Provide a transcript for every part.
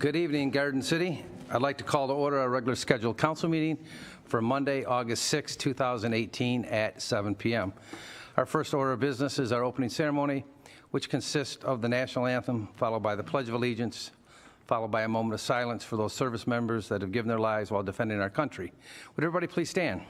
Good evening, Garden City. I'd like to call to order our regular scheduled council meeting for Monday, August 6, 2018 at 7 p.m. Our first order of business is our opening ceremony, which consists of the national anthem, followed by the Pledge of Allegiance, followed by a moment of silence for those service members that have given their lives while defending our country. Would everybody please stand?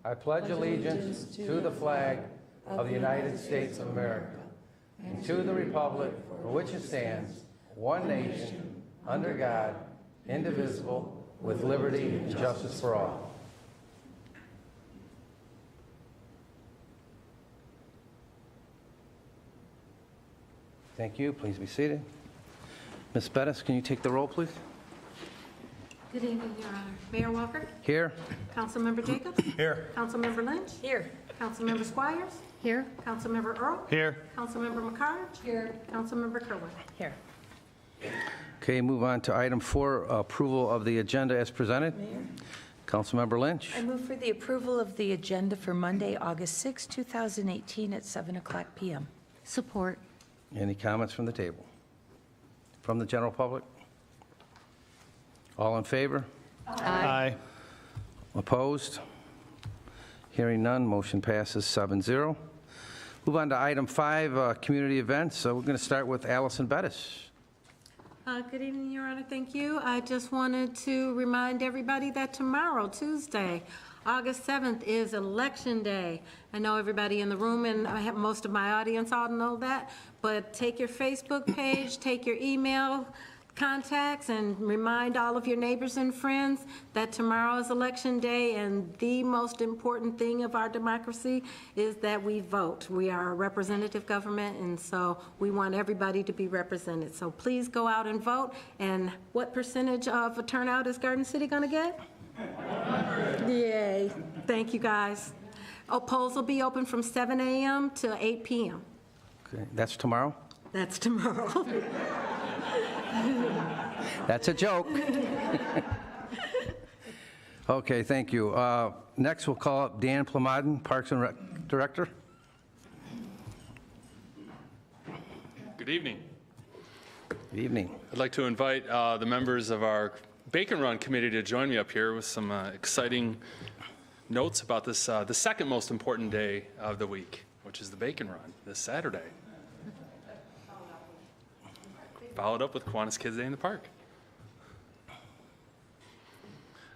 I pledge allegiance to the flag of the United States of America and to the republic for which it stands, one nation, under God, indivisible, with liberty and justice for all. Thank you. Please be seated. Ms. Bettis, can you take the roll, please? Good evening, Your Honor. Mayor Walker? Here. Councilmember Jacobs? Here. Councilmember Lynch? Here. Councilmember Squires? Here. Councilmember Earl? Here. Councilmember McCarge? Here. Councilmember Kerwin? Here. Okay, move on to item 4, approval of the agenda as presented. Mayor? Councilmember Lynch. I move for the approval of the agenda for Monday, August 6, 2018 at 7 o'clock p.m. Support. Any comments from the table? From the general public? All in favor? Aye. Opposed? Hearing none, motion passes 7-0. Move on to item 5, community events. So we're going to start with Allison Bettis. Good evening, Your Honor. Thank you. I just wanted to remind everybody that tomorrow, Tuesday, August 7th, is Election Day. I know everybody in the room and I have most of my audience all know that, but take your Facebook page, take your email contacts, and remind all of your neighbors and friends that tomorrow is Election Day, and the most important thing of our democracy is that we vote. We are a representative government, and so we want everybody to be represented. So please go out and vote. And what percentage of a turnout is Garden City going to get? 100. Yay. Thank you, guys. Polls will be open from 7 a.m. to 8 p.m. Okay, that's tomorrow? That's tomorrow. That's a joke. Okay, thank you. Next, we'll call up Dan Plomaden, Parks and Rec Director. Good evening. Good evening. I'd like to invite the members of our Bacon Run Committee to join me up here with some exciting notes about this, the second most important day of the week, which is the Bacon Run this Saturday. Followed up with Kiwanis Kids Day in the Park.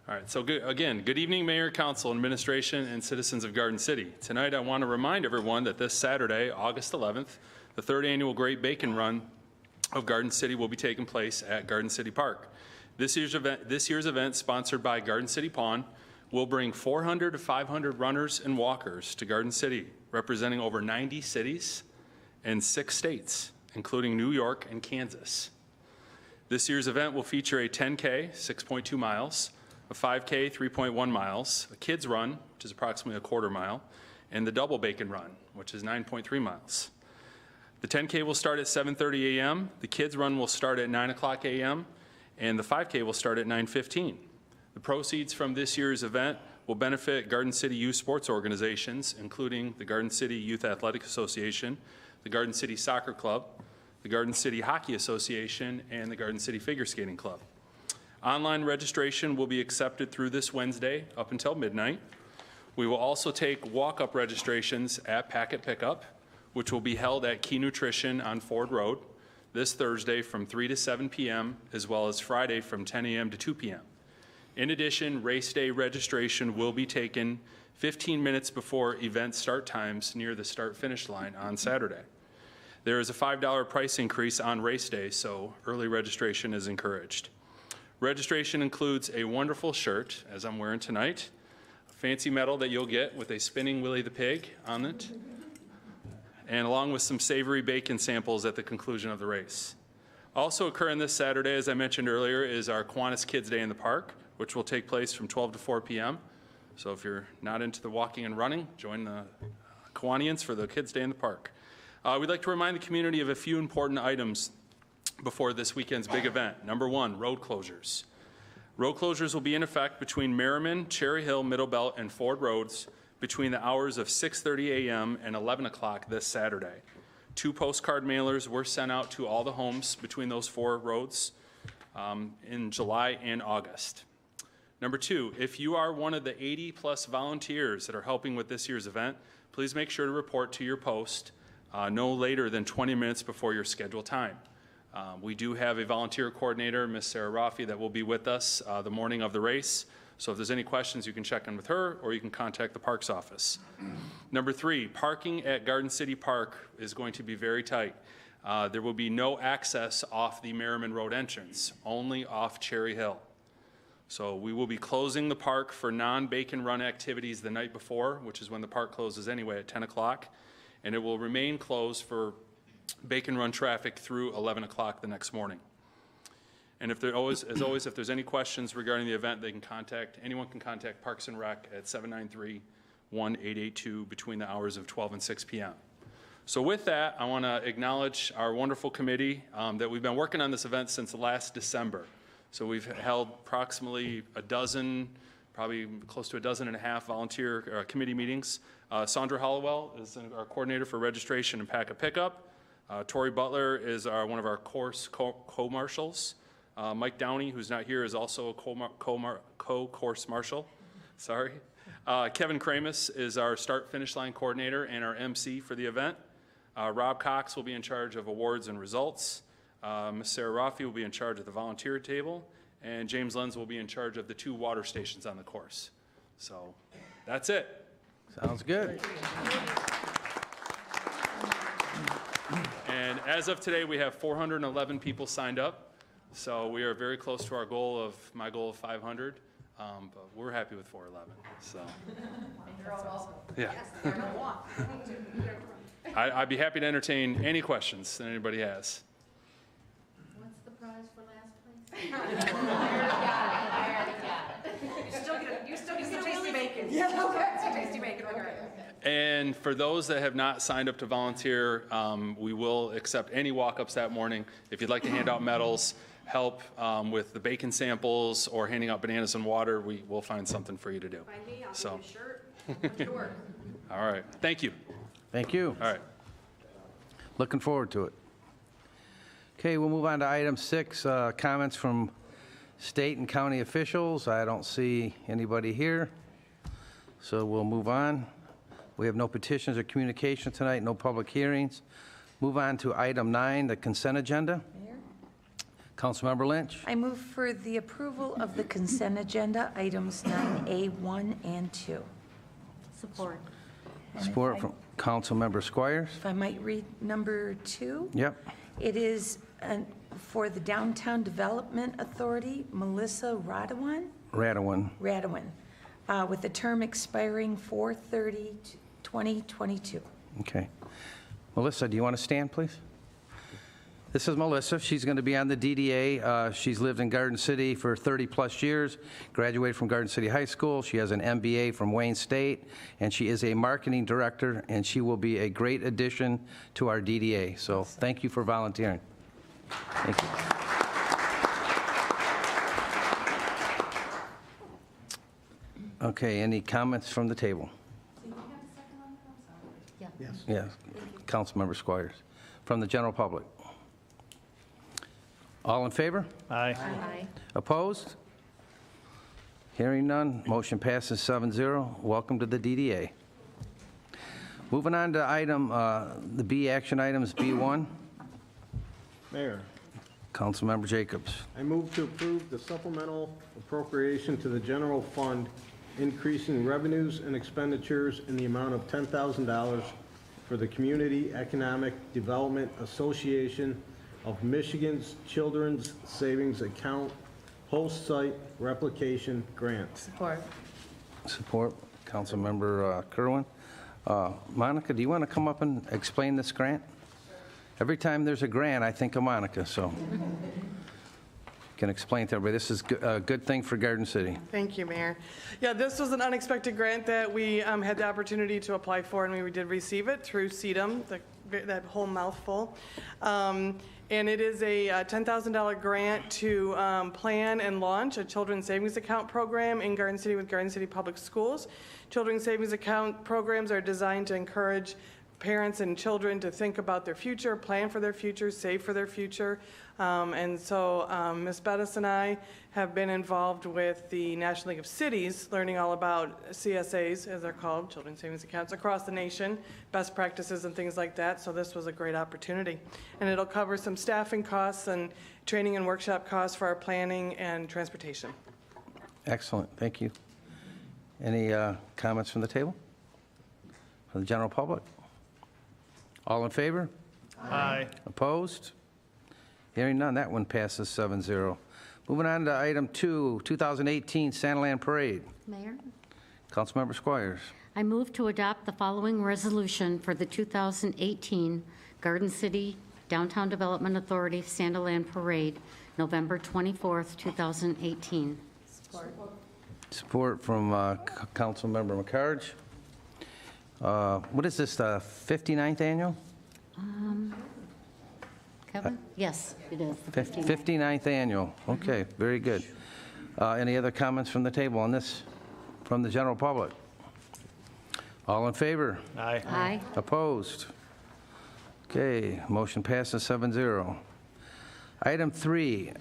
All right, so good evening, Mayor, Council, Administration, and citizens of Garden City. Tonight, I want to remind everyone that this Saturday, August 11th, the third annual Great Bacon Run of Garden City will be taking place at Garden City Park. This year's event, sponsored by Garden City Pawn, will bring 400 to 500 runners and walkers to Garden City, representing over 90 cities and 6 states, including New York and Kansas. This year's event will feature a 10K, 6.2 miles, a 5K, 3.1 miles, a kids run, which is approximately a quarter mile, and the double Bacon Run, which is 9.3 miles. The 10K will start at 7:30 a.m., the kids run will start at 9 o'clock a.m., and the 5K will start at 9:15. The proceeds from this year's event will benefit Garden City youth sports organizations, including the Garden City Youth Athletic Association, the Garden City Soccer Club, the Garden City Hockey Association, and the Garden City Figure Skating Club. Online registration will be accepted through this Wednesday up until midnight. We will also take walk-up registrations at Packet Pickup, which will be held at Key Nutrition on Ford Road this Thursday from 3 to 7 p.m., as well as Friday from 10 a.m. to 2 p.m. In addition, race day registration will be taken 15 minutes before event start times near the start-finish line on Saturday. There is a $5 price increase on race day, so early registration is encouraged. Registration includes a wonderful shirt, as I'm wearing tonight, a fancy medal that you'll get with a spinning Willie the Pig on it, and along with some savory bacon samples at the conclusion of the race. Also occurring this Saturday, as I mentioned earlier, is our Kiwanis Kids Day in the Park, which will take place from 12 to 4 p.m. So if you're not into the walking and running, join the Kiwanians for the Kids Day in the Park. We'd like to remind the community of a few important items before this weekend's big event. Number one, road closures. Road closures will be in effect between Merriman, Cherry Hill, Middle Belt, and Ford Roads between the hours of 6:30 a.m. and 11 o'clock this Saturday. 2 postcard mailers were sent out to all the homes between those 4 roads in July and August. Number 2, if you are one of the 80-plus volunteers that are helping with this year's event, please make sure to report to your post no later than 20 minutes before your scheduled time. We do have a volunteer coordinator, Ms. Sarah Rafi, that will be with us the morning of the race. So if there's any questions, you can check in with her or you can contact the Parks office. Number 3, parking at Garden City Park is going to be very tight. There will be no access off the Merriman Road entrance, only off Cherry Hill. So we will be closing the park for non-Bacon Run activities the night before, which is when the park closes anyway at 10 o'clock. And it will remain closed for Bacon Run traffic through 11 o'clock the next morning. And if there always, as always, if there's any questions regarding the event, anyone can contact Parks and Rec at 793-1882 between the hours of 12 and 6 p.m. So with that, I want to acknowledge our wonderful committee that we've been working on this event since last December. So we've held approximately a dozen, probably close to a dozen and a half volunteer committee meetings. Sandra Hollowell is our coordinator for registration and packet pickup. Tori Butler is one of our course co-marshals. Mike Downey, who's not here, is also a co-course marshal. Sorry. Kevin Kramus is our start-finish line coordinator and our MC for the event. Rob Cox will be in charge of awards and results. Ms. Sarah Rafi will be in charge of the volunteer table. And James Lenz will be in charge of the 2 water stations on the course. So that's it. Sounds good. And as of today, we have 411 people signed up. So we are very close to my goal of 500. But we're happy with 411. So. Yeah. I'd be happy to entertain any questions that anybody has. What's the prize for last place? I already got it. You still get some tasty bacon. Yeah, okay. Some tasty bacon. And for those that have not signed up to volunteer, we will accept any walk-ups that morning. If you'd like to hand out medals, help with the bacon samples, or handing out bananas and water, we will find something for you to do. By me, I'll So. give you a shirt. Sure. All right. Thank you. Thank you. All right. Looking forward to it. Okay, we'll move on to item 6, comments from state and county officials. I don't see anybody here, so we'll move on. We have no petitions or communication tonight, no public hearings. Move on to item 9, the consent agenda. Mayor? Councilmember Lynch. I move for the approval of the consent agenda, items 9A, 1, and 2. Support. Support from Councilmember Squires. If I might read number 2? Yep. It is for the Downtown Development Authority, Melissa Radwan, with the term expiring 4/30/2022. Okay. Melissa, do you want to stand, please? This is Melissa. She's going to be on the DDA. She's lived in Garden City for 30-plus years, graduated from Garden City High School. She has an MBA from Wayne State, and she is a marketing director, and she will be a great addition to our DDA. So thank you for volunteering. Thank you. Okay, any comments from the table? Yes. Yes, Councilmember Squires. From the general public? All in favor? Aye. Aye. Opposed? Hearing none, motion passes 7-0. Welcome to the DDA. Moving on to item, the B action items, B1. Mayor, Councilmember Jacobs. I move to approve the supplemental appropriation to the general fund, increasing revenues and expenditures in the amount of $10,000 for the Community Economic Development Association of Michigan's Children's Savings Account Host Site Replication Grant. Support. Support, Councilmember Kerwin. Monica, do you want to come up and explain this grant? Every time there's a grant, I think of Monica, so can explain to everybody. This is a good thing for Garden City. Thank you, Mayor. Yeah, this was an unexpected grant that we had the opportunity to apply for, and we did receive it through CEDM, that whole mouthful. And it is a $10,000 grant to plan and launch a children's savings account program in Garden City with Garden City Public Schools. Children's savings account programs are designed to encourage parents and children to think about their future, plan for their future, save for their future. And so Ms. Bettis and I have been involved with the National League of Cities, learning all about CSAs, as they're called, Children's Savings Accounts, across the nation, best practices and things like that. So this was a great opportunity. And it'll cover some staffing costs and training and workshop costs for our planning and transportation. Excellent, thank you. Any comments from the table? From the general public? All in favor? Aye. Opposed? Hearing none, that one passes 7-0. Moving on to item 2, 2018 Santaland Parade. Mayor, Councilmember Squires. I move to adopt the following resolution for the 2018 Garden City Downtown Development Authority Santaland Parade, November 24th, 2018. Support from Councilmember McCarge. What is this, the 59th annual? Kevin? Yes, it is. the 15th. 59th annual, okay, very good. Any other comments from the table on this, from the general public? All in favor? Aye. Aye. Opposed? Okay, motion passes 7-0. Item 3,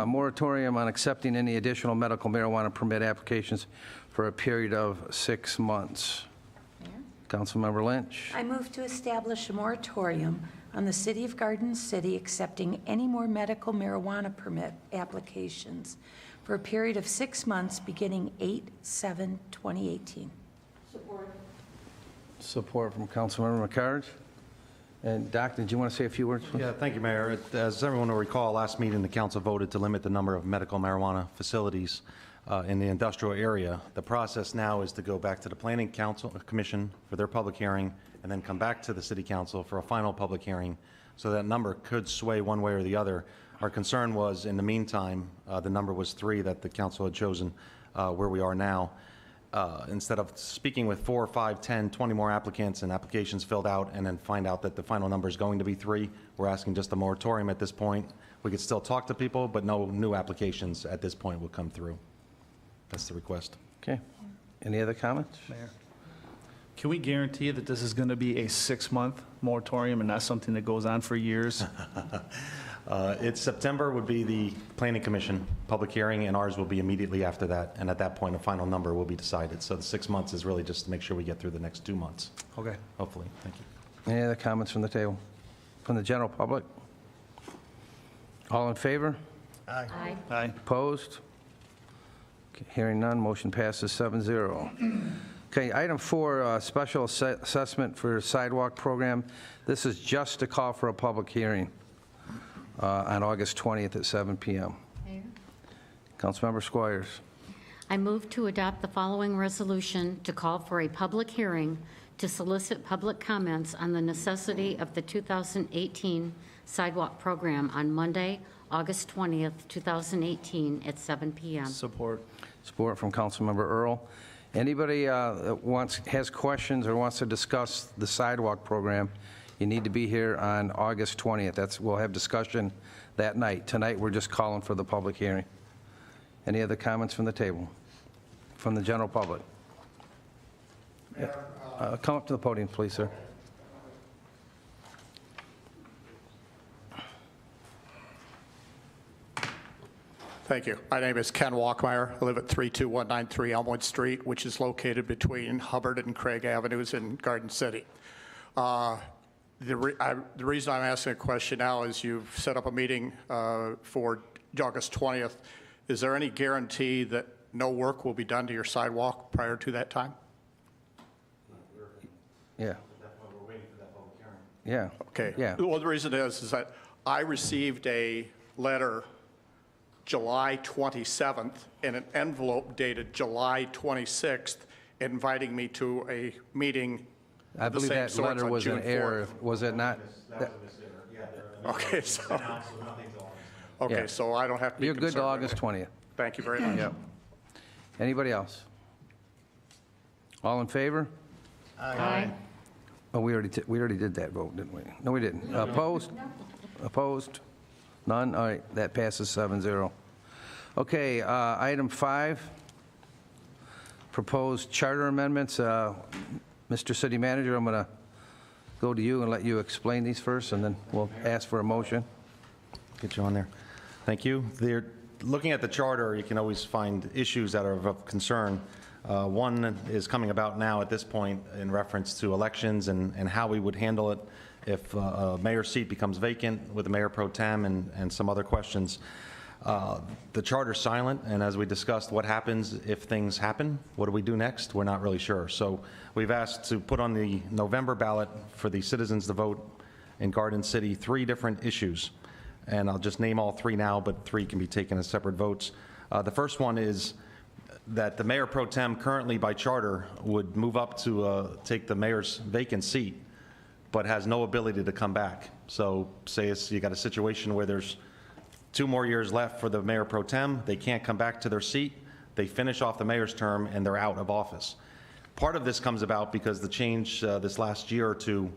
moratorium on accepting any additional medical marijuana permit applications for a period of 6 months. Councilmember Lynch. I move to establish a moratorium on the City of Garden City accepting any more medical marijuana permit applications for a period of 6 months beginning 8/7/2018. Support from Councilmember McCarge. And Doc, did you want to say a few words, please? Yeah, thank you, Mayor. As everyone will recall, last meeting, the council voted to limit the number of medical marijuana facilities in the industrial area. The process now is to go back to the Planning Commission for their public hearing, and then come back to the City Council for a final public hearing, so that number could sway one way or the other. Our concern was, in the meantime, the number was 3 that the council had chosen where we are now. Instead of speaking with 4, 5, 10, 20 more applicants and applications filled out, and then find out that the final number is going to be 3, we're asking just a moratorium at this point. We could still talk to people, but no new applications at this point will come through. That's the request. Okay. Any other comments? Mayor, can we guarantee that this is going to be a 6-month moratorium and not something that goes on for years? It's September would be the Planning Commission public hearing, and ours will be immediately after that. And at that point, a final number will be decided. So the 6 months is really just to make sure we get through the next 2 months, Okay. hopefully. Thank you. Any other comments from the table? From the general public? All in favor? Aye. Aye. Opposed? Okay, hearing none, motion passes 7-0. Okay, item 4, special assessment for sidewalk program. This is just to call for a public hearing on August 20th at 7 p.m. Mayor, Councilmember Squires. I move to adopt the following resolution to call for a public hearing to solicit public comments on the necessity of the 2018 sidewalk program on Monday, August 20th, 2018 at 7 p.m. Support. Support from Councilmember Earl. Anybody that has questions or wants to discuss the sidewalk program, you need to be here on August 20th. We'll have discussion that night. Tonight, we're just calling for the public hearing. Any other comments from the table? from the general public? Come up to the podium, please, sir. Thank you. My name is Ken Walkmeyer. I live at 32193 Elmwood Street, which is located between Hubbard and Craig Avenues in Garden City. The reason I'm asking a question now is you've set up a meeting for August 20th. Is there any guarantee that no work will be done to your sidewalk prior to that time? Yeah. We're waiting for that public hearing. Yeah. Okay. Yeah. Well, the reason is that I received a letter July 27th in an envelope dated July 26th inviting me to a meeting I of the believe same that sort letter on was an June error, 4th. was it not? Okay, so, Yeah. okay, so I don't have to be You're good till concerned. August 20th. Thank you very much. Yeah. Anybody else? All in favor? Aye. Oh, we already did that vote, didn't we? No, we didn't. Opposed? Opposed? None? All right, that passes 7-0. Okay, item 5, proposed charter amendments. Mr. City Manager, I'm going to go to you and let you explain these first, and then we'll ask for a motion. Get you on there. Thank you. Looking at the charter, you can always find issues that are of concern. One is coming about now at this point in reference to elections and how we would handle it if a mayor's seat becomes vacant with the mayor pro tem and some other questions. The charter's silent, and as we discussed, what happens if things happen? What do we do next? We're not really sure. So we've asked to put on the November ballot for the citizens to vote in Garden City 3 different issues. And I'll just name all 3 now, but 3 can be taken as separate votes. The first one is that the mayor pro tem currently by charter would move up to take the mayor's vacant seat, but has no ability to come back. So say you got a situation where there's 2 more years left for the mayor pro tem, they can't come back to their seat, they finish off the mayor's term and they're out of office. Part of this comes about because the change this last year or two,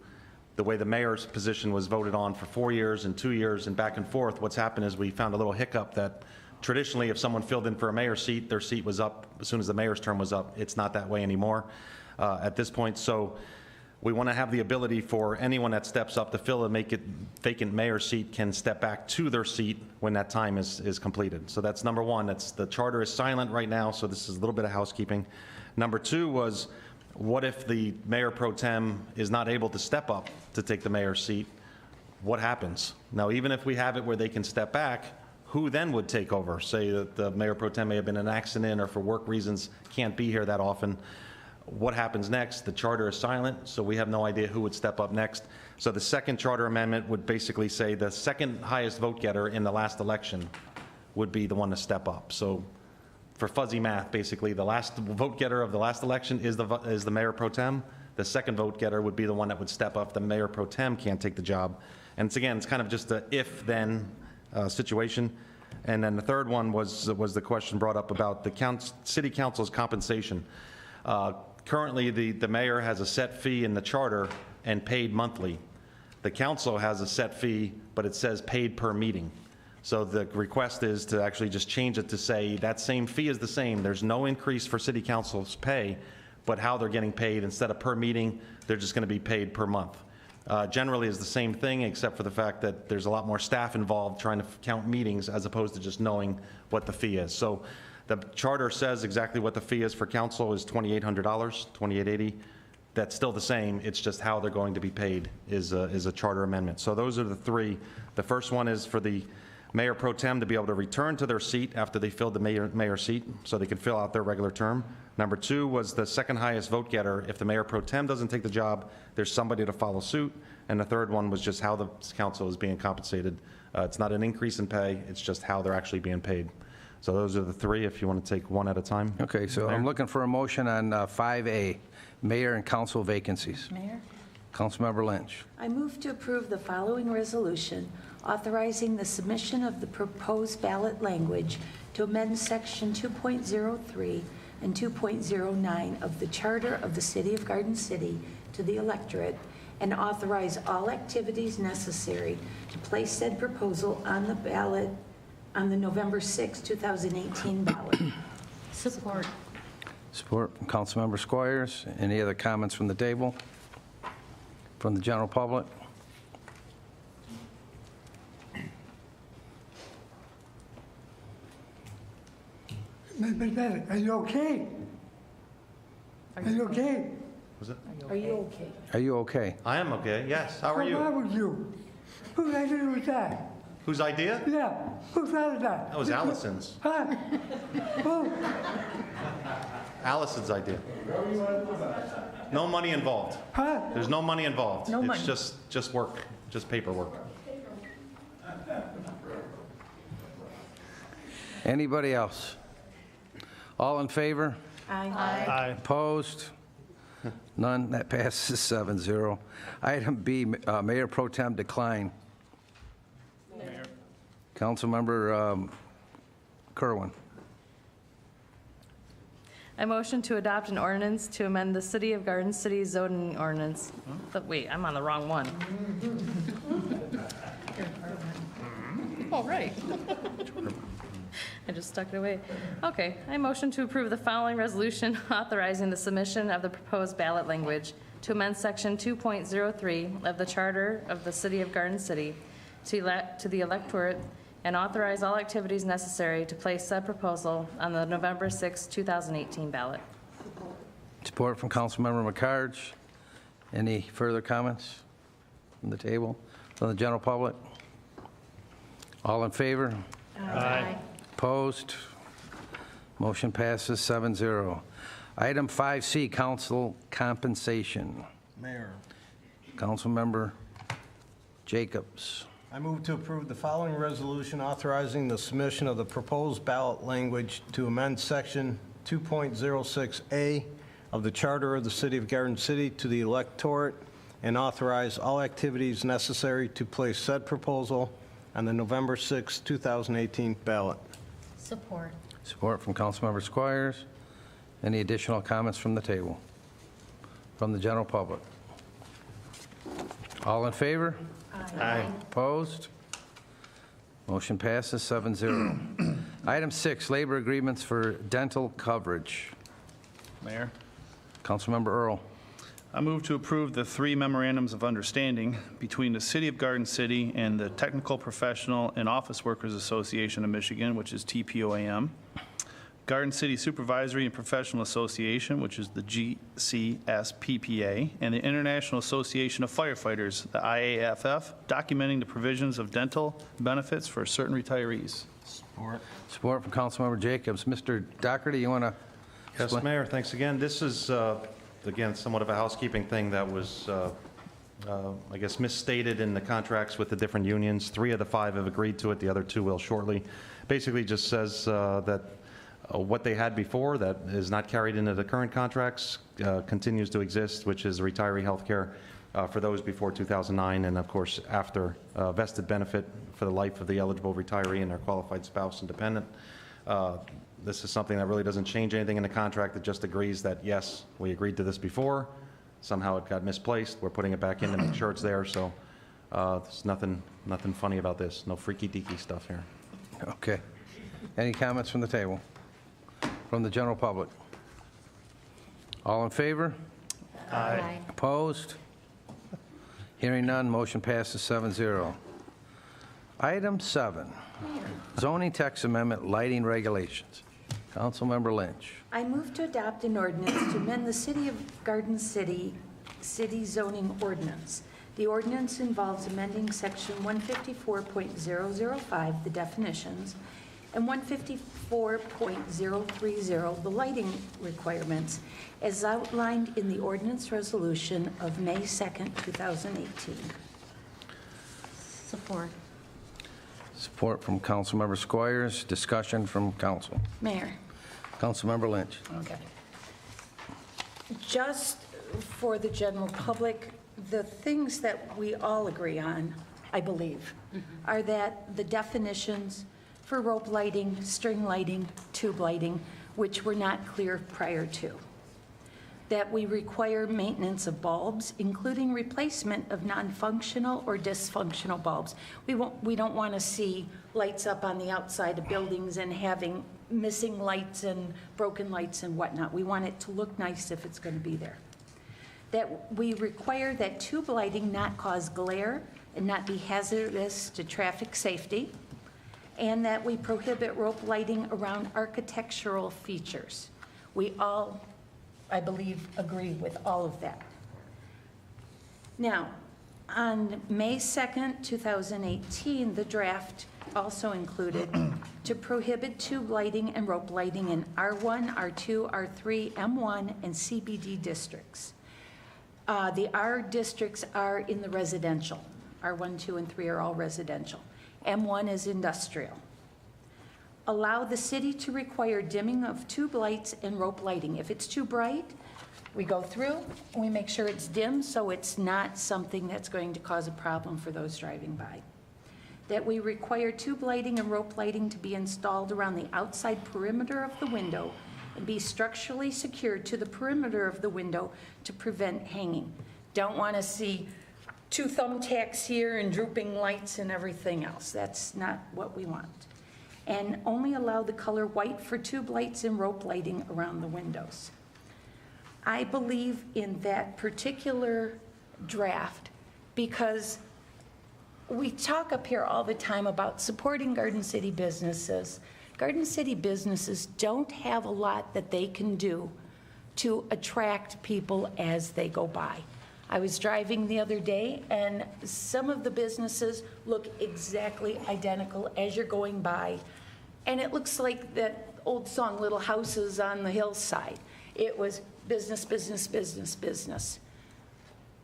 the way the mayor's position was voted on for 4 years and 2 years and back and forth, what's happened is we found a little hiccup that traditionally if someone filled in for a mayor's seat, their seat was up as soon as the mayor's term was up. It's not that way anymore at this point. So we want to have the ability for anyone that steps up to fill a vacant mayor's seat can step back to their seat when that time is completed. So that's number one. The charter is silent right now, so this is a little bit of housekeeping. Number 2 was, what if the mayor pro tem is not able to step up to take the mayor's seat? What happens? Now, even if we have it where they can step back, who then would take over? Say that the mayor pro tem may have been in an accident or for work reasons can't be here that often. What happens next? The charter is silent, so we have no idea who would step up next. So the second charter amendment would basically say the second highest vote getter in the last election would be the one to step up. So for fuzzy math, basically, the last vote getter of the last election is the mayor pro tem. The second vote getter would be the one that would step up. The mayor pro tem can't take the job. And it's kind of just a if-then situation. And then the third one was the question brought up about the city council's compensation. Currently, the mayor has a set fee in the charter and paid monthly. The council has a set fee, but it says paid per meeting. So the request is to actually just change it to say that same fee is the same. There's no increase for city council's pay, but how they're getting paid, instead of per meeting, they're just going to be paid per month. Generally is the same thing, except for the fact that there's a lot more staff involved trying to count meetings as opposed to just knowing what the fee is. So the charter says exactly what the fee is for council is $2,800, $2,880. That's still the same. It's just how they're going to be paid is a charter amendment. So those are the 3. The first one is for the mayor pro tem to be able to return to their seat after they filled the mayor seat, so they can fill out their regular term. Number 2 was the second highest vote getter. If the mayor pro tem doesn't take the job, there's somebody to follow suit. And the third one was just how the council is being compensated. It's not an increase in pay, it's just how they're actually being paid. So those are the 3, if you want to take one at a time. Okay, so I'm looking for a motion on 5A, mayor and council vacancies. Mayor? Councilmember Lynch. I move to approve the following resolution authorizing the submission of the proposed ballot language to amend Section 2.03 and 2.09 of the Charter of the City of Garden City to the electorate and authorize all activities necessary to place said proposal on the ballot on the November 6, 2018 ballot. Support. Support from Councilmember Squires. Any other comments from the table? From the general public? Mr. Bennett, are you okay? Are you okay? Was it? Are you okay? Are you okay? I am okay, yes. How are What's you? wrong with you? Whose idea was that? Whose idea? Yeah, whose was that? That was Allison's. Huh? Who? Allison's idea. No money involved. Huh? There's no money involved. No money. It's just work, just paperwork. Anybody else? All in favor? Aye. Opposed? None. That passes 7-0. Item B, Mayor Pro Tem decline. Councilmember Kerwin. I motion to adopt an ordinance to amend the City of Garden City zoning ordinance. Wait, I'm on the wrong one. All right. I just stuck it away. Okay, I motion to approve the following resolution authorizing the submission of the proposed ballot language to amend Section 2.03 of the Charter of the City of Garden City to the electorate and authorize all activities necessary to place said proposal on the November 6, 2018 ballot. Support from Councilmember McCarge. Any further comments from the table? From the general public? All in favor? Aye. Opposed? Motion passes 7-0. Item 5C, council compensation. Mayor, Councilmember Jacobs. I move to approve the following resolution authorizing the submission of the proposed ballot language to amend Section 2.06A of the Charter of the City of Garden City to the electorate and authorize all activities necessary to place said proposal on the November 6, 2018 ballot. Support. Support from Councilmember Squires. Any additional comments from the table? From the general public? All in favor? Aye. Opposed? Motion passes 7-0. Item 6, labor agreements for dental coverage. Mayor, Councilmember Earl. I move to approve the 3 memorandums of understanding between the City of Garden City and the Technical Professional and Office Workers Association of Michigan, which is TPOAM, Garden City Supervisory and Professional Association, which is the GCSPPA, and the International Association of Firefighters, the IAFF, documenting the provisions of dental benefits for certain retirees. Support from Councilmember Jacobs. Mr. Doherty, you want to? Yes, Mayor, thanks again. This is, again, somewhat of a housekeeping thing that was, I guess, misstated in the contracts with the different unions. 3 of the 5 have agreed to it. The other 2 will shortly. Basically just says that what they had before that is not carried into the current contracts continues to exist, which is retiree health care for those before 2009, and of course after vested benefit for the life of the eligible retiree and their qualified spouse and dependent. This is something that really doesn't change anything in the contract. It just agrees that, yes, we agreed to this before. Somehow it got misplaced. We're putting it back in to make sure it's there. So there's nothing funny about this. No freaky deaky stuff here. Okay. Any comments from the table? From the general public? All in favor? Aye. Opposed? Hearing none, motion passes 7-0. Item 7, zoning text amendment lighting regulations. Councilmember Lynch. I move to adopt an ordinance to amend the City of Garden City zoning ordinance. The ordinance involves amending Section 154.005, the definitions, and 154.030, the lighting requirements, as outlined in the ordinance resolution of May 2nd, 2018. Support. Support from Councilmember Squires. Discussion from council. Mayor. Councilmember Lynch. Okay. Just for the general public, the things that we all agree on, I believe, are that the definitions for rope lighting, string lighting, tube lighting, which were not clear prior to, that we require maintenance of bulbs, including replacement of non-functional or dysfunctional bulbs. We don't want to see lights up on the outside of buildings and having missing lights and broken lights and whatnot. We want it to look nice if it's going to be there. That we require that tube lighting not cause glare and not be hazardous to traffic safety, and that we prohibit rope lighting around architectural features. We all, I believe, agree with all of that. Now, on May 2nd, 2018, the draft also included to prohibit tube lighting and rope lighting in R1, R2, R3, M1, and CBD districts. The R districts are in the residential. R1, 2, and 3 are all residential. M1 is industrial. Allow the city to require dimming of tube lights and rope lighting. If it's too bright, we go through and we make sure it's dim so it's not something that's going to cause a problem for those driving by. That we require tube lighting and rope lighting to be installed around the outside perimeter of the window and be structurally secured to the perimeter of the window to prevent hanging. Don't want to see 2 thumbtacks here and drooping lights and everything else. That's not what we want. And only allow the color white for tube lights and rope lighting around the windows. I believe in that particular draft because we talk up here all the time about supporting Garden City businesses. Garden City businesses don't have a lot that they can do to attract people as they go by. I was driving the other day, and some of the businesses look exactly identical as you're going by. And it looks like that old song, Little Houses on the Hillside. It was business, business, business, business.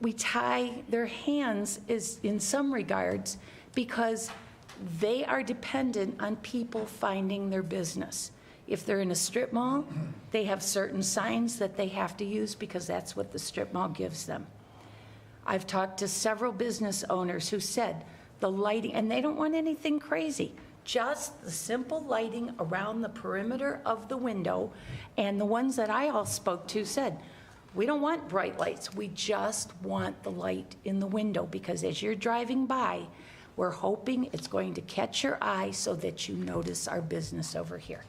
We tie their hands in some regards because they are dependent on people finding their business. If they're in a strip mall, they have certain signs that they have to use because that's what the strip mall gives them. I've talked to several business owners who said the lighting, and they don't want anything crazy, just the simple lighting around the perimeter of the window. And the ones that I all spoke to said, we don't want bright lights. We just want the light in the window because as you're driving by, we're hoping it's going to catch your eye so that you notice our business over here.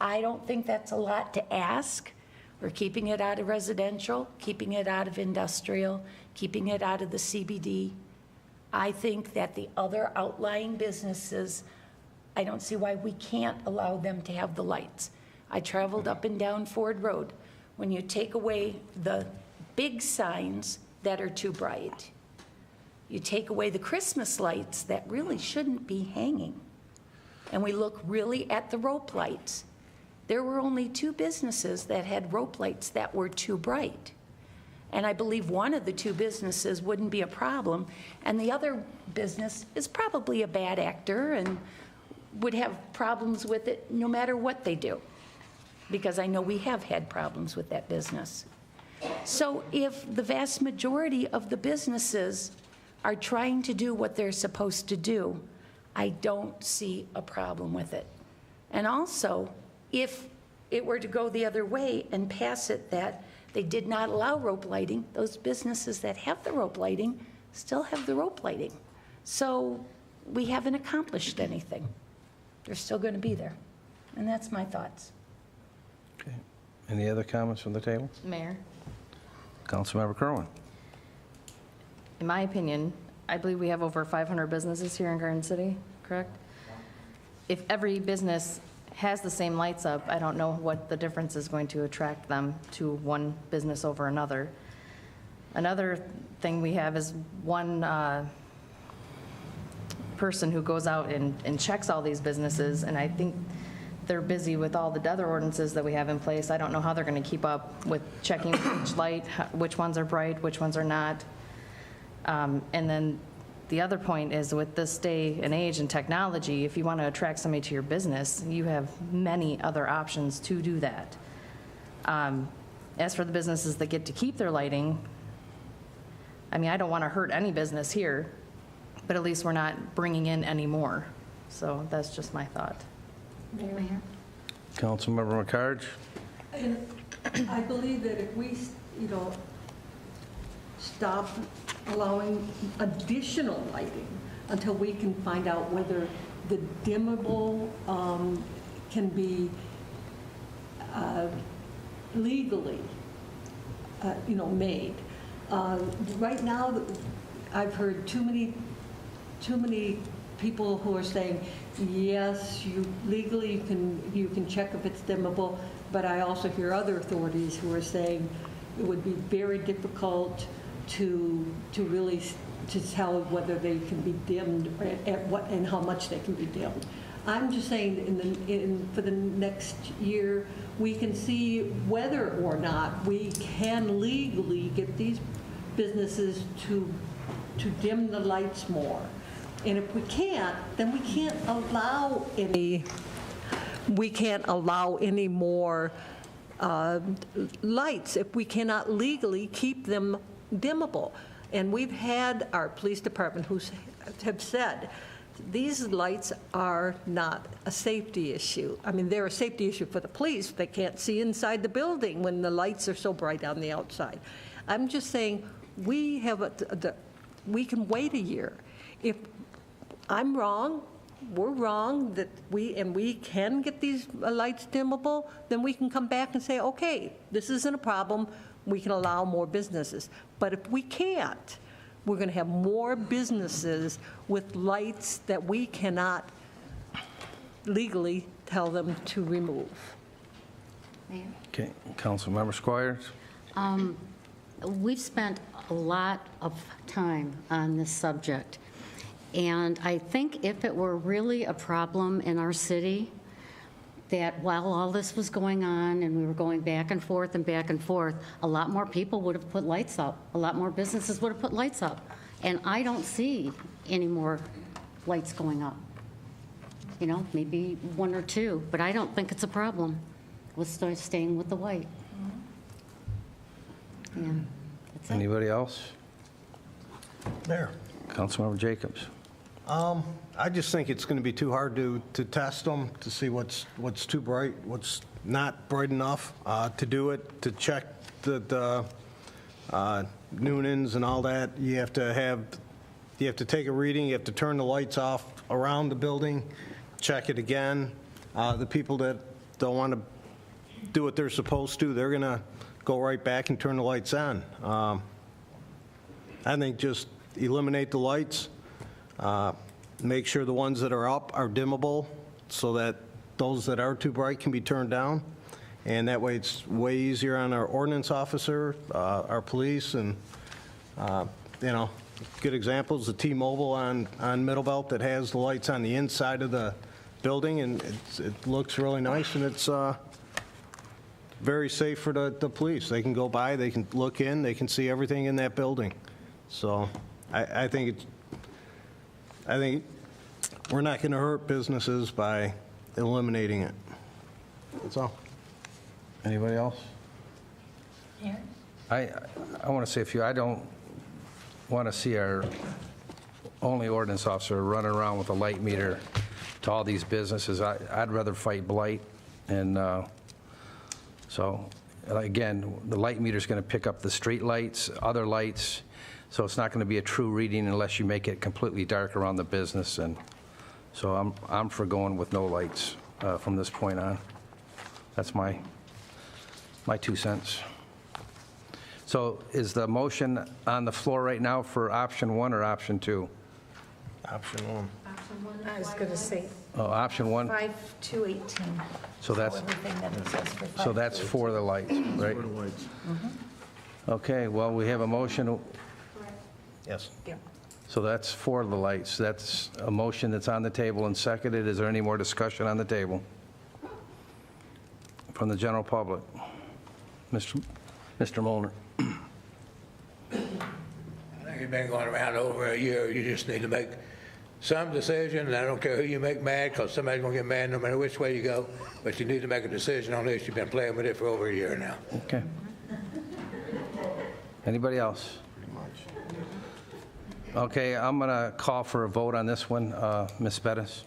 I don't think that's a lot to ask. We're keeping it out of residential, keeping it out of industrial, keeping it out of the CBD. I think that the other outlying businesses, I don't see why we can't allow them to have the lights. I traveled up and down Ford Road. When you take away the big signs that are too bright, you take away the Christmas lights that really shouldn't be hanging, and we look really at the rope lights. There were only 2 businesses that had rope lights that were too bright. And I believe one of the 2 businesses wouldn't be a problem, and the other business is probably a bad actor and would have problems with it no matter what they do, because I know we have had problems with that business. So if the vast majority of the businesses are trying to do what they're supposed to do, I don't see a problem with it. And also, if it were to go the other way and pass it that they did not allow rope lighting, those businesses that have the rope lighting still have the rope lighting. So we haven't accomplished anything. They're still going to be there. And that's my thoughts. Okay. Any other comments from the table? Mayor, Councilmember Kerwin. in my opinion, I believe we have over 500 businesses here in Garden City, correct? If every business has the same lights up, I don't know what the difference is going to attract them to one business over another. Another thing we have is one person who goes out and checks all these businesses, and I think they're busy with all the other ordinances that we have in place. I don't know how they're going to keep up with checking each light, which ones are bright, which ones are not. And then the other point is with this day and age and technology, if you want to attract somebody to your business, you have many other options to do that. As for the businesses that get to keep their lighting, I mean, I don't want to hurt any business here, but at least we're not bringing in any more. So that's just my thought. Mayor? Councilmember McCarge. And I believe that if we, stop allowing additional lighting until we can find out whether the dimmable can be legally, made. Right now, I've heard too many people who are saying, yes, you legally you can check if it's dimmable, but I also hear other authorities who are saying it would be very difficult to really to tell whether they can be dimmed at what and how much they can be dimmed. I'm just saying for the next year, we can see whether or not we can legally get these businesses to dim the lights more. And if we can't, then we can't allow any more lights if we cannot legally keep them dimmable. And we've had our police department who have said, these lights are not a safety issue. I mean, they're a safety issue for the police. They can't see inside the building when the lights are so bright on the outside. I'm just saying, we can wait a year. If I'm wrong, we're wrong, that we can get these lights dimmable, then we can come back and say, okay, this isn't a problem, we can allow more businesses. But if we can't, we're going to have more businesses with lights that we cannot legally tell them to remove. Mayor? Okay, Councilmember Squires? We've spent a lot of time on this subject, and I think if it were really a problem in our city, that while all this was going on and we were going back and forth, a lot more people would have put lights up. A lot more businesses would have put lights up. And I don't see any more lights going up. Maybe one or two, but I don't think it's a problem with staying with the white. Yeah, that's it. Anybody else? Mayor. Councilmember Jacobs? I just think it's going to be too hard to test them, to see what's too bright, what's not bright enough to do it, to check the Noonans and all that. You have to take a reading, you have to turn the lights off around the building, check it again. The people that don't want to do what they're supposed to, they're going to go right back and turn the lights on. I think just eliminate the lights. Make sure the ones that are up are dimmable so that those that are too bright can be turned down. And that way it's way easier on our ordinance officer, our police, and, good examples, the T-Mobile on Middlebelt that has the lights on the inside of the building, and it looks really nice, and it's very safe for the police. They can go by, they can look in, they can see everything in that building. So I think we're not going to hurt businesses by eliminating it. That's all. Anybody else? Yeah. I want to say a few. I don't want to see our only ordinance officer running around with a light meter to all these businesses. I'd rather fight blight. And so, again, the light meter's going to pick up the street lights, other lights, so it's not going to be a true reading unless you make it completely dark around the business. And so I'm for going with no lights from this point on. That's my 2 cents. So is the motion on the floor right now for option 1 or option 2? Option 1. I was going to say Oh, option 1? 5 to 18. So that's, Everything that it says for 5 so that's to for the lights, right? For the lights. Okay, well, we have a motion. Yes. 18. So that's for the lights. That's a motion that's on the table and seconded. Is there any more discussion on the table from the general public? Mr. Molnar. I think it's been going around over a year. You just need to make some decision, and I don't care who you make mad, because somebody's going to get mad no matter which way you go, but you need to make a decision on this. You've been playing with it for over a year now. Okay. Anybody else? Okay, I'm going to call for a vote on this one. Ms. Bettis?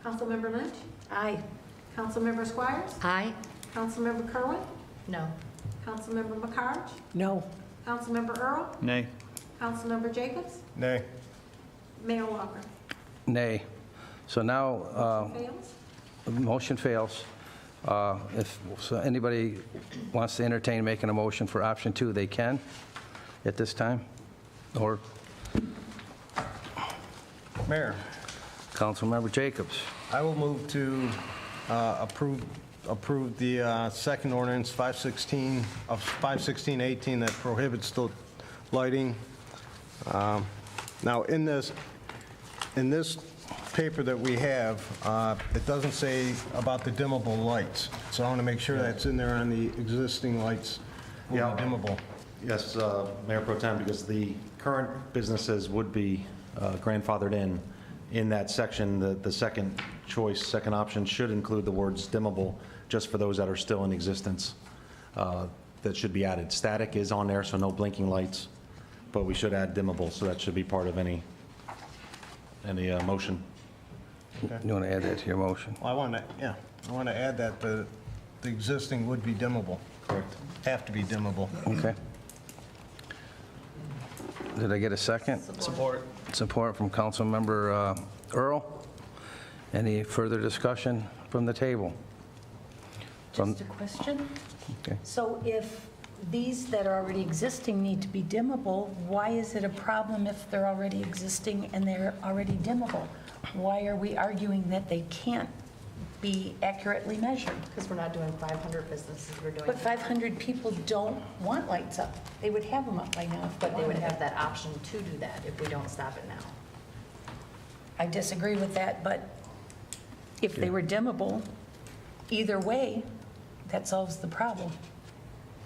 Councilmember Lynch? Aye. Councilmember Squires? Aye. Councilmember Kerwin? No. Councilmember McCarge? No. Councilmember Earl? Nay. Councilmember Jacobs? Nay. Mayor Walker? Nay. So now, Fails? motion fails. If so anybody wants to entertain making a motion for option 2, they can at this time. Or Mayor, Councilmember Jacobs. I will move to approve the second ordinance 516-18 that prohibits the lighting. Now, in this paper that we have, it doesn't say about the dimmable lights. So I want to make sure that's in there on the existing lights, Yeah. dimmable. Yes, Mayor Pro Tem, because the current businesses would be grandfathered in that section. The second choice, second option should include the words dimmable, just for those that are still in existence. That should be added. Static is on there, so no blinking lights, but we should add dimmable, so that should be part of any motion. You want to add that to your motion? Well, I want to add that the existing would be dimmable. Correct. Have to be dimmable. Okay. Did I get a second? Support. Support from Councilmember Earl. Any further discussion from the table? Just a question. Okay. So if these that are already existing need to be dimmable, why is it a problem if they're already existing and they're already dimmable? Why are we arguing that they can't be accurately measured? Because we're not doing 500 businesses, we're doing. But 500 people don't want lights up. They would have them up by now if they But they would wanted have it. that option to do that if we don't stop it now. I disagree with that, but if they were dimmable, either way, that solves the problem.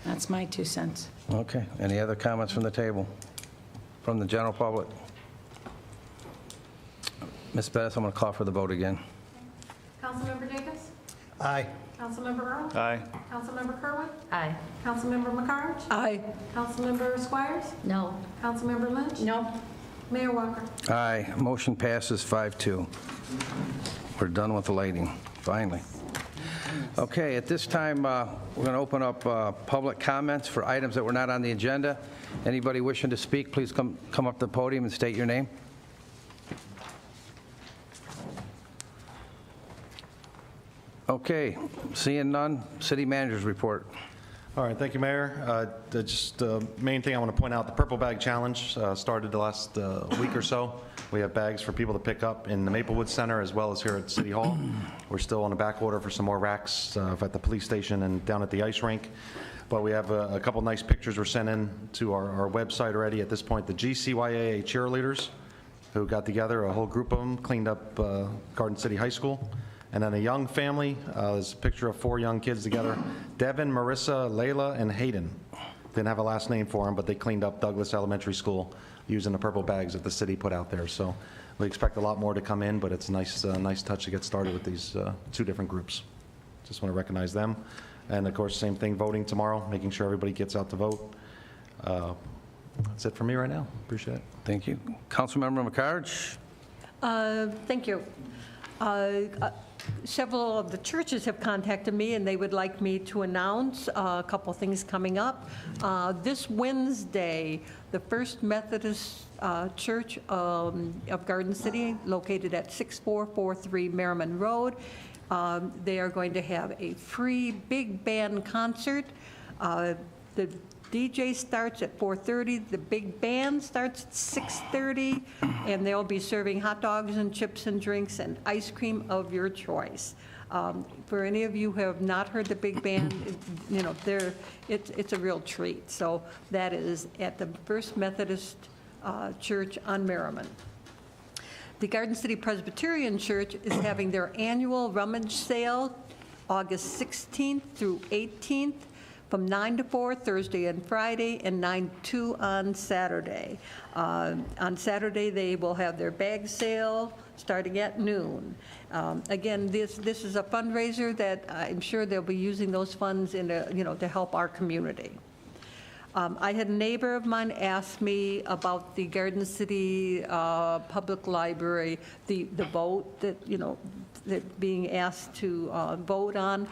That's my 2 cents. Okay. Any other comments from the table? From the general public? Ms. Bettis, I'm going to call for the vote again. Councilmember Jacobs? Aye. Councilmember Earl? Aye. Councilmember Kerwin? Aye. Councilmember McCarge? Aye. Councilmember Squires? No. Councilmember Lynch? No? Mayor Walker? Aye. Motion passes 5-2. We're done with the lighting, finally. Okay, at this time, we're going to open up public comments for items that were not on the agenda. Anybody wishing to speak, please come up to the podium and state your name. Okay, seeing none, city manager's report. All right, thank you, Mayor. Just the main thing I want to point out, the Purple Bag Challenge started the last week or so. We have bags for people to pick up in the Maplewood Center as well as here at City Hall. We're still on a back order for some more racks at the police station and down at the ice rink. But we have a couple nice pictures we're sending to our website already. At this point, the GCYAA cheerleaders who got together, a whole group of them, cleaned up Garden City High School. And then a young family, there's a picture of 4 young kids together, Devin, Marissa, Layla, and Hayden. Didn't have a last name for them, but they cleaned up Douglas Elementary School using the purple bags that the city put out there. So we expect a lot more to come in, but it's a nice touch to get started with these 2 different groups. Just want to recognize them. And of course, same thing, voting tomorrow, making sure everybody gets out to vote. That's it for me right now. Appreciate it. Thank you. Councilmember McCarge? Thank you. Several of the churches have contacted me, and they would like me to announce a couple things coming up. This Wednesday, the First Methodist Church of Garden City, located at 6443 Merriman Road, they are going to have a free big band concert. The DJ starts at 4:30, the big band starts at 6:30, and they'll be serving hot dogs and chips and drinks and ice cream of your choice. For any of you who have not heard the big band, it's a real treat. So that is at the First Methodist Church on Merriman. The Garden City Presbyterian Church is having their annual rummage sale August 16th through 18th. From 9 to 4, Thursday and Friday, and 9 to 2 on Saturday. On Saturday, they will have their bag sale starting at noon. Again, this is a fundraiser that I'm sure they'll be using those funds to help our community. I had a neighbor of mine ask me about the Garden City Public Library, the vote that being asked to vote on.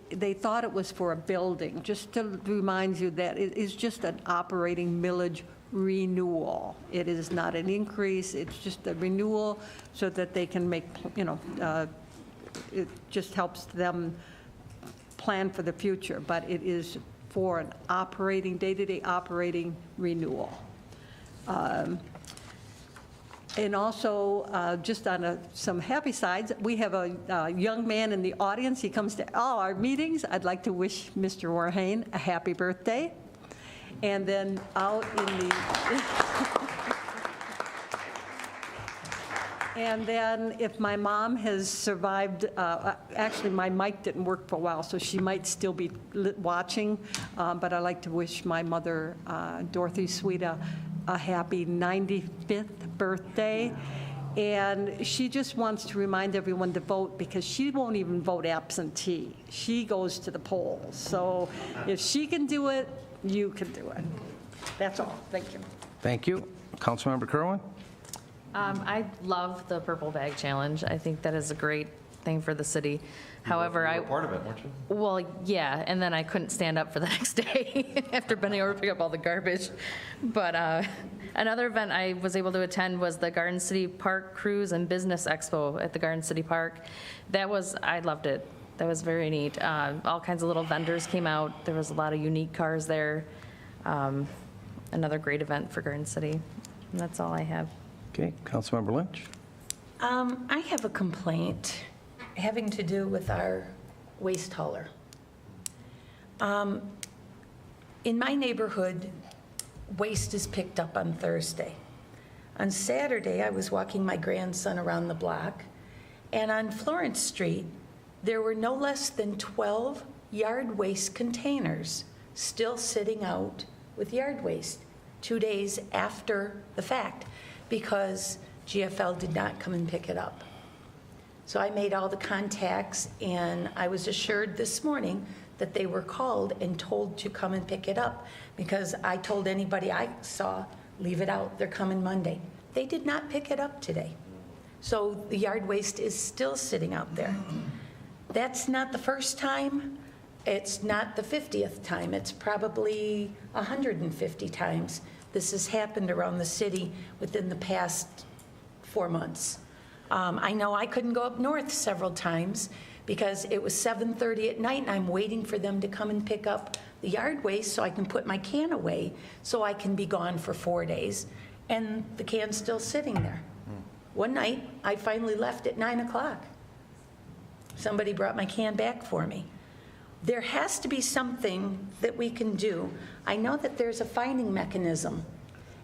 They thought it was for a building. Just to remind you that it is just an operating millage renewal. It is not an increase, it's just a renewal so that they can make, it just helps them plan for the future, but it is for an operating, day-to-day operating renewal. And also, just on some happy sides, we have a young man in the audience. He comes to all our meetings. I'd like to wish Mr. Warhane a happy birthday. And then out in the... And then if my mom has survived, actually, my mic didn't work for a while, so she might still be watching, but I'd like to wish my mother, Dorothy Sweeta, a happy 95th birthday. And she just wants to remind everyone to vote because she won't even vote absentee. She goes to the polls. So if she can do it, you can do it. That's all. Thank you. Thank you. Councilmember Kerwin? I love the Purple Bag Challenge. I think that is a great thing for the city. However, You were part of it, weren't you? Well, yeah, and then I couldn't stand up for the next day after bending over to pick up all the garbage. But another event I was able to attend was the Garden City Park Cruise and Business Expo at the Garden City Park. I loved it. That was very neat. All kinds of little vendors came out. There was a lot of unique cars there. Another great event for Garden City. And that's all I have. Okay, Councilmember Lynch? I have a complaint having to do with our waste hauler. In my neighborhood, waste is picked up on Thursday. On Saturday, I was walking my grandson around the block, and on Florence Street, there were no less than 12 yard waste containers still sitting out with yard waste 2 days after the fact because GFL did not come and pick it up. So I made all the contacts, and I was assured this morning that they were called and told to come and pick it up because I told anybody I saw, leave it out, they're coming Monday. They did not pick it up today. So the yard waste is still sitting out there. That's not the first time. It's not the 50th time. It's probably 150 times this has happened around the city within the past 4 months. I know I couldn't go up north several times because it was 7:30 at night and I'm waiting for them to come and pick up the yard waste so I can put my can away so I can be gone for 4 days. And the can's still sitting there. One night, I finally left at 9 o'clock. Somebody brought my can back for me. There has to be something that we can do. I know that there's a finding mechanism,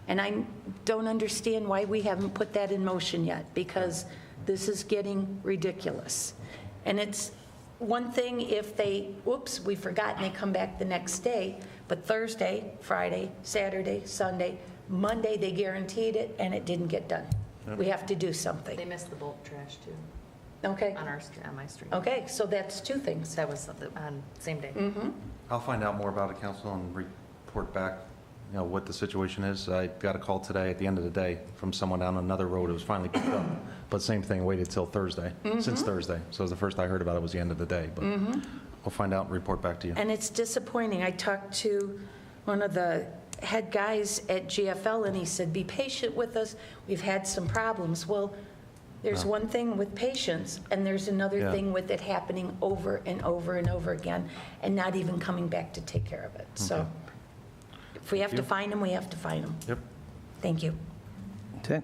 and I don't understand why we haven't put that in motion yet, because this is getting ridiculous. And it's one thing if they, whoops, we forgot, and they come back the next day, but Thursday, Friday, Saturday, Sunday, Monday, they guaranteed it, and it didn't get done. We have to do something. They missed the bulk trash, too. Okay. On my street. Okay, so that's two things. That was on same day. I'll find out more about it, council, and report back, what the situation is. I got a call today at the end of the day from someone down another road. It was finally picked up, but same thing, waited till Thursday, since Thursday. So the first I heard about it was the end of the day, but we'll find out and report back to you. And it's disappointing. I talked to one of the head guys at GFL, and he said, be patient with us. We've had some problems. Well, there's one thing with patience, and there's another thing with it happening over and over and over again, and not even coming back to take care of it. So if we have to find them, we have to find them. Yep. Thank you. Okay.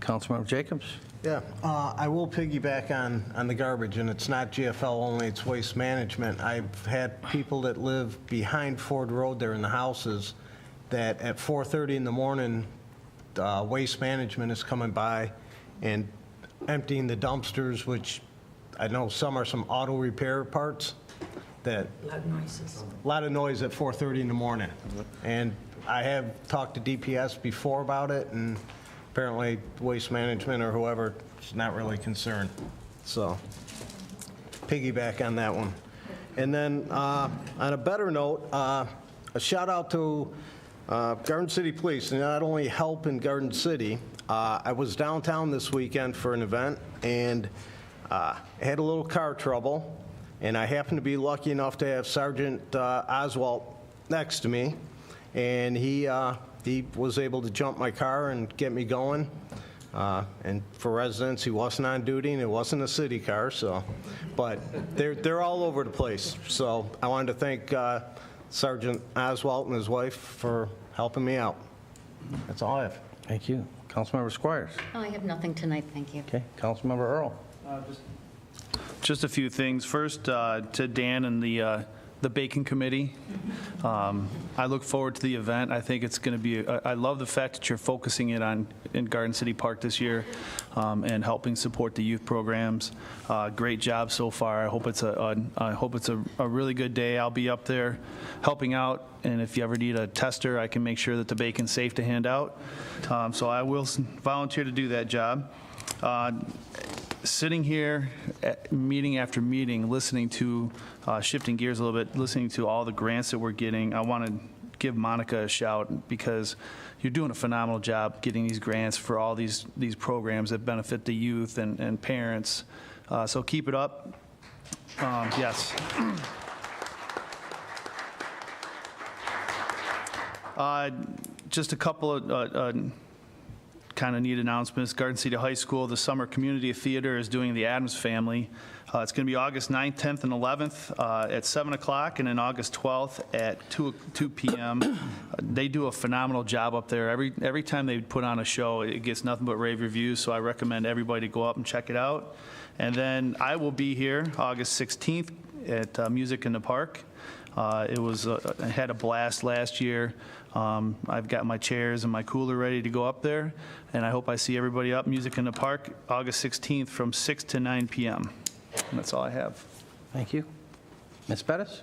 Councilmember Jacobs? Yeah, I will piggyback on the garbage, and it's not GFL only, it's Waste Management. I've had people that live behind Ford Road there in the houses that at 4:30 in the morning, Waste Management is coming by and emptying the dumpsters, which I know some are some auto repair parts that... Loud noises. A lot of noise at 4:30 in the morning. And I have talked to DPS before about it, and apparently Waste Management or whoever is not really concerned. So piggyback on that one. And then on a better note, a shout out to Garden City Police, and not only help in Garden City. I was downtown this weekend for an event, and had a little car trouble, and I happened to be lucky enough to have Sergeant Oswalt next to me, and he was able to jump my car and get me going. And for residents, he wasn't on duty, and it wasn't a city car, so, but they're all over the place. So I wanted to thank Sergeant Oswalt and his wife for helping me out. That's all I have. Thank you. Councilmember Squires. Oh, I have nothing tonight, thank you. Okay, Councilmember Earl. Just a few things. First, to Dan and the Bacon Committee. I look forward to the event. I think it's going to be, I love the fact that you're focusing it on in Garden City Park this year and helping support the youth programs. Great job so far. I hope it's a really good day. I'll be up there helping out, and if you ever need a tester, I can make sure that the bacon's safe to hand out. So I will volunteer to do that job. Sitting here, meeting after meeting, listening to, shifting gears a little bit, listening to all the grants that we're getting, I want to give Monica a shout because you're doing a phenomenal job getting these grants for all these programs that benefit the youth and parents. So keep it up. Yes. Just a couple of kind of neat announcements. Garden City High School, the Summer Community Theater is doing The Addams Family. It's going to be August 9th, 10th, and 11th at 7 o'clock, and then August 12th at 2 p.m. They do a phenomenal job up there. Every time they put on a show, it gets nothing but rave reviews, so I recommend everybody go up and check it out. And then I will be here August 16th at Music in the Park. I had a blast last year. I've got my chairs and my cooler ready to go up there, and I hope I see everybody up. Music in the Park, August 16th from 6 to 9 p.m. And that's all I have. Thank you. Ms. Bettis?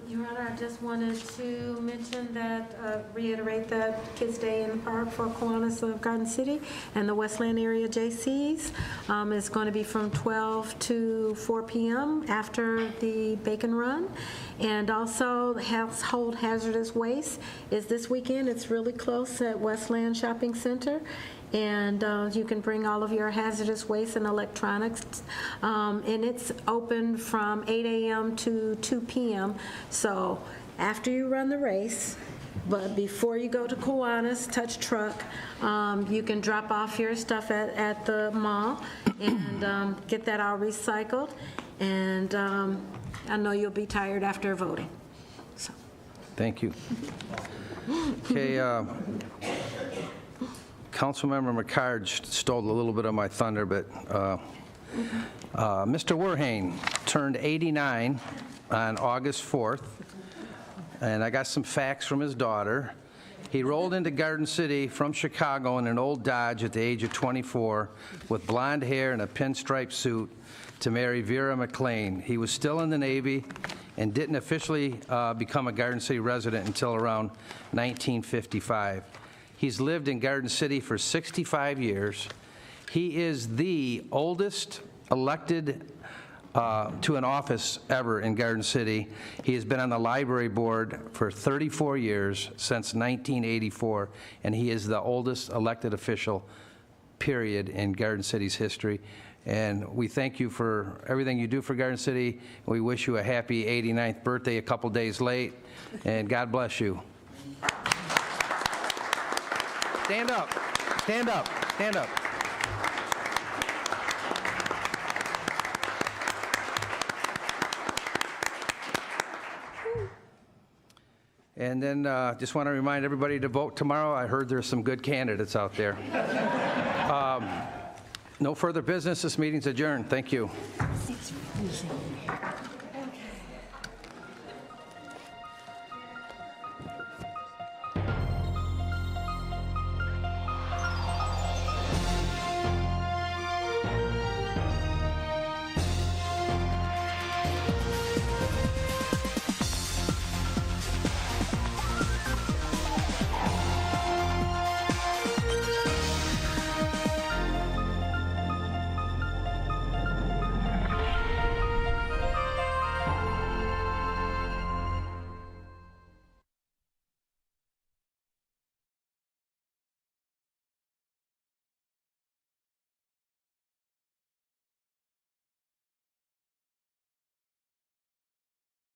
Your Honor, I just wanted to mention that, reiterate that Kids Day in the Park for Kiwanis of Garden City and the Westland area JCs is going to be from 12 to 4 p.m. after the Bacon Run. And also, Household Hazardous Waste is this weekend. It's really close at Westland Shopping Center. And you can bring all of your hazardous waste and electronics. And it's open from 8 a.m. to 2 p.m. So after you run the race, but before you go to Kiwanis Touch Truck, you can drop off your stuff at the mall and get that all recycled. And I know you'll be tired after voting. So. Thank you. Okay. Councilmember McCarge stole a little bit of my thunder, but Mr. Werhane turned 89 on August 4th, and I got some facts from his daughter. He rolled into Garden City from Chicago in an old Dodge at the age of 24 with blonde hair and a pinstripe suit to marry Vera McLean. He was still in the Navy and didn't officially become a Garden City resident until around 1955. He's lived in Garden City for 65 years. He is the oldest elected to an office ever in Garden City. He has been on the library board for 34 years, since 1984, and he is the oldest elected official, period, in Garden City's history. And we thank you for everything you do for Garden City. We wish you a happy 89th birthday a couple days late, and God bless you. Stand up, stand up, stand up. And then just want to remind everybody to vote tomorrow. I heard there's some good candidates out there. No further business. This meeting's adjourned. Thank you. Thanks for using.